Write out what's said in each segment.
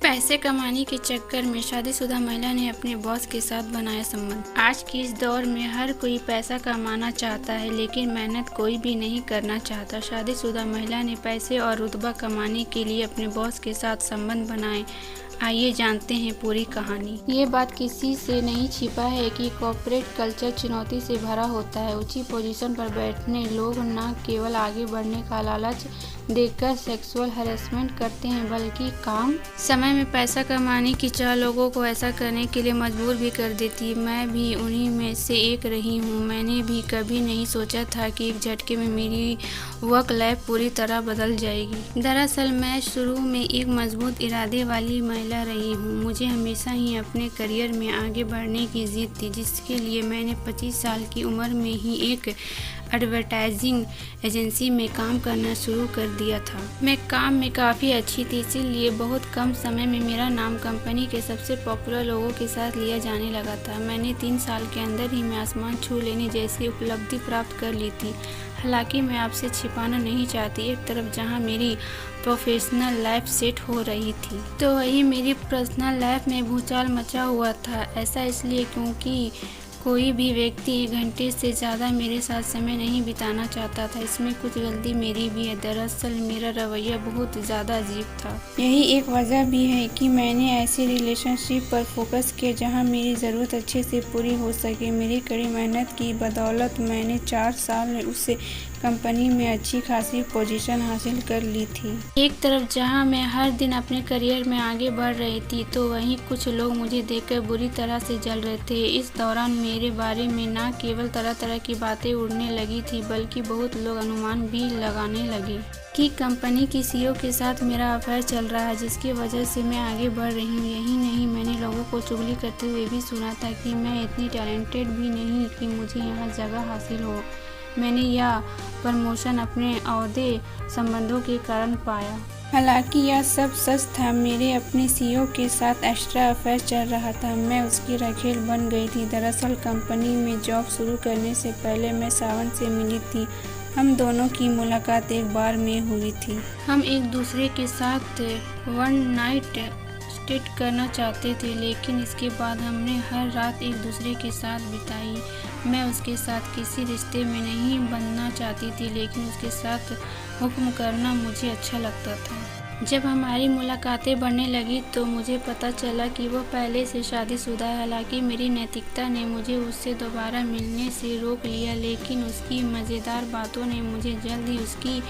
पैसे कमाने के चक्कर में शादीशुदा महिला ने अपने बॉस के साथ बनाया संबंध। आज के इस दौर में हर कोई पैसा कमाना चाहता है, लेकिन मेहनत कोई भी नहीं करना चाहता। शादीशुदा महिला ने पैसे और रुतबा कमाने के लिए अपने बॉस के साथ संबंध बनाए। आइए जानते हैं पूरी कहानी। ये बात किसी से नहीं छिपा है कि कॉर्पोरेट कल्चर चुनौती से भरा होता है। ऊंची पोजीशन पर बैठने लोग न केवल आगे बढ़ने का लालच देकर सेक्सुअल हैरेसमेंट करते हैं, बल्कि काम समय में पैसा कमाने की चाह लोगों को ऐसा करने के लिए मजबूर भी कर देती है। मैं भी उन्हीं में से एक रही हूँ। मैंने भी कभी नहीं सोचा था कि एक झटके में मेरी वर्क लाइफ पूरी तरह बदल जाएगी। दरअसल मैं शुरू में एक मजबूत इरादे वाली महिला रही हूँ। मुझे हमेशा ही अपने करियर में आगे बढ़ने की जिद थी, जिसके लिए मैंने 25 साल की उम्र में ही एक एडवर्टाइजिंग एजेंसी में काम करना शुरू कर दिया था। मैं काम में काफ़ी अच्छी थी, इसीलिए बहुत कम समय में मेरा नाम कंपनी के सबसे पॉपुलर लोगों के साथ लिया जाने लगा था। मैंने 3 साल के अंदर ही मैं आसमान छू लेने जैसी उपलब्धि प्राप्त कर ली थी। हालांकि मैं आपसे छिपाना नहीं चाहती, एक तरफ जहां मेरी प्रोफेशनल लाइफ सेट हो रही थी, तो वहीं मेरी पर्सनल लाइफ में भूचाल मचा हुआ था। ऐसा इसलिए क्योंकि कोई भी व्यक्ति 1 घंटे से ज़्यादा मेरे साथ समय नहीं बिताना चाहता था। इसमें कुछ गलती मेरी भी है। दरअसल मेरा रवैया बहुत ज़्यादा अजीब था। यही एक वजह भी है कि मैंने ऐसे रिलेशनशिप पर फोकस किया जहां मेरी ज़रूरत अच्छे से पूरी हो सके। मेरी कड़ी मेहनत की बदौलत मैंने 4 साल में उस कंपनी में अच्छी खासी पोजीशन हासिल कर ली थी। एक तरफ जहां मैं हर दिन अपने करियर में आगे बढ़ रही थी, तो वहीं कुछ लोग मुझे देखकर बुरी तरह से जल रहे थे। इस दौरान मेरे बारे में न केवल तरह तरह की बातें उड़ने लगी थी, बल्कि बहुत लोग अनुमान भी लगाने लगे कि कंपनी की सीईओ के साथ मेरा अफेयर चल रहा है, जिसकी वजह से मैं आगे बढ़ रही हूँ। यही नहीं, मैंने लोगों को चुगली करते हुए भी सुना था कि मैं इतनी टैलेंटेड भी नहीं कि मुझे यहाँ जगह हासिल हो। मैंने यह प्रमोशन अपने ओहदे संबंधों के कारण पाया। हालांकि यह सब सच था। मेरे अपने सीईओ के साथ एक्स्ट्रा अफेयर चल रहा था। मैं उसकी रखेल बन गई थी। दरअसल कंपनी में जॉब शुरू करने से पहले मैं सावन से मिली थी। हम दोनों की मुलाकात एक बार में हुई थी। हम एक दूसरे के साथ वन नाइट स्टेट करना चाहते थे, लेकिन इसके बाद हमने हर रात एक दूसरे के साथ बिताई। मैं उसके साथ किसी रिश्ते में नहीं बनना चाहती थी, लेकिन उसके साथ हुक्म करना मुझे अच्छा लगता था। जब हमारी मुलाकातें बढ़ने लगी तो मुझे पता चला कि वो पहले से शादीशुदा है। हालांकि मेरी नैतिकता ने मुझे उससे दोबारा मिलने से रोक लिया, लेकिन उसकी मज़ेदार बातों ने मुझे जल्द ही उसकी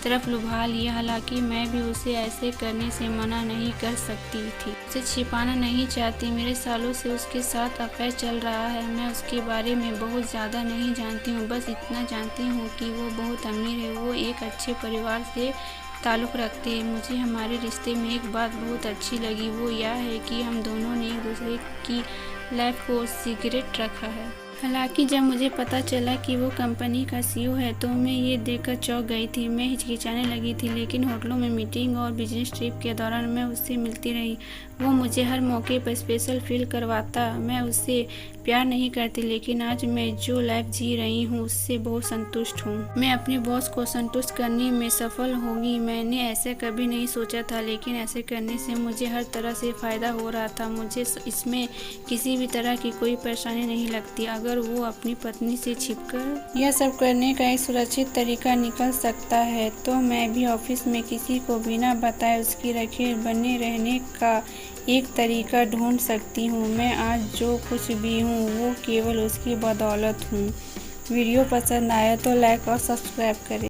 तरफ लुभा लिया। हालांकि मैं भी उसे ऐसे करने से मना नहीं कर सकती थी। उसे छिपाना नहीं चाहती। मेरे सालों से उसके साथ अफेयर चल रहा है। मैं उसके बारे में बहुत ज़्यादा नहीं जानती हूँ, बस इतना जानती हूँ कि वो बहुत अमीर है। वो एक अच्छे परिवार से ताल्लुक़ रखते हैं। मुझे हमारे रिश्ते में एक बात बहुत अच्छी लगी, वो यह है कि हम दोनों ने एक दूसरे की लाइफ को सीक्रेट रखा है। हालांकि जब मुझे पता चला कि वो कंपनी का सीईओ है, तो मैं ये देखकर चौंक गई थी। मैं हिचकिचाने लगी थी, लेकिन होटलों में मीटिंग और बिजनेस ट्रिप के दौरान मैं उससे मिलती रही। वो मुझे हर मौके पर स्पेशल फील करवाता। मैं उससे प्यार नहीं करती, लेकिन आज मैं जो लाइफ जी रही हूँ उससे बहुत संतुष्ट हूँ। मैं अपने बॉस को संतुष्ट करने में सफल होंगी। मैंने ऐसे कभी नहीं सोचा था, लेकिन ऐसे करने से मुझे हर तरह से फ़ायदा हो रहा था। मुझे इसमें किसी भी तरह की कोई परेशानी नहीं लगती। अगर वो अपनी पत्नी से छिपकर यह सब करने का एक सुरक्षित तरीका निकल सकता है, तो मैं भी ऑफिस में किसी को बिना बताए उसकी रखेल बने रहने का एक तरीका ढूंढ सकती हूँ। मैं आज जो कुछ भी हूँ वो केवल उसकी बदौलत हूँ। वीडियो पसंद आया तो लाइक और सब्सक्राइब करें।